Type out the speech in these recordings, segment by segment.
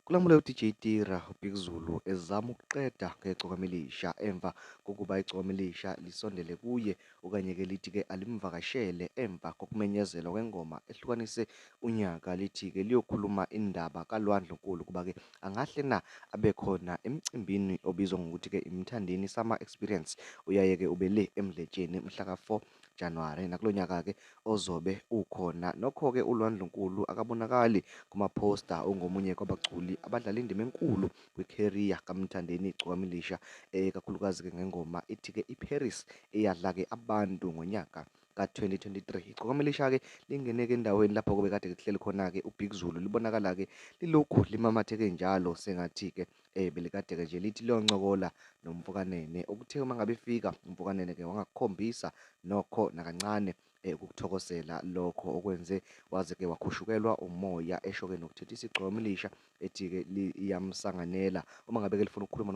Kulamula uDJ Tira uBig Zulu ezama ukuqeda ngegcokama elisha emva kokuba igcokama elisha lisondele kuye okanye-ke lithi-ke alimvakashele emva kokumenyezelwa kwengoma ehlukanise unyaka lithi-ke liyokhuluma indaba kaLwandlunkulu kuba-ke angahle na abe khona emcimbini obizwa ngokuthi-ke Imthandeni Summer Experience uyaye-ke ube le eMdletshe mhla ka-4 January nakulo nyaka-ke ozobe ukhona. Nokho-ke uLwandlunkulu akabonakali kumaphosta ongomunye kwabaculi abadlala indima enkulu kwi-career kaMthandeni igcokama elisha kakhulukazi-ke ngengoma ithi-ke iParis eyadla-ke abantu ngonyaka ka-2023. Igcokama elisha-ke lingene-ke endaweni lapho kube kade kuhleli khona-ke uBig Zulu libonakala-ke lilokhu limamatheke njalo sengathi-ke belikade-ke nje lithi liyoncokola noMfokanene okuthe uma ngabe efika uMfokanene-ke wangakukhombisa nokho nakancane ukukuthokozela lokho okwenze waze-ke wakhushukelwa umoya esho-ke nokuthetha isigcokama elisha ethi-ke iyamsanganela uma ngabe-ke lifuna ukukhuluma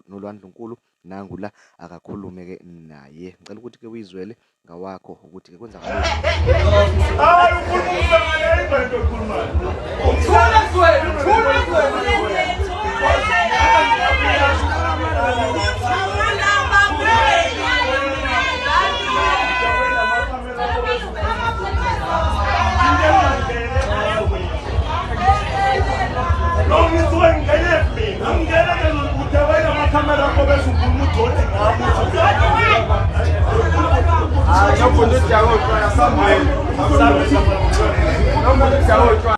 noLwandlunkulu nangu la akakhulume-ke naye. Ngicela ukuthi-ke uyizwele ngawakho ukuthi-ke kwenzakaleni. Hayi ukhuluma ngale into ekhulumayo. Uthula kwena, uthula kwena. Não,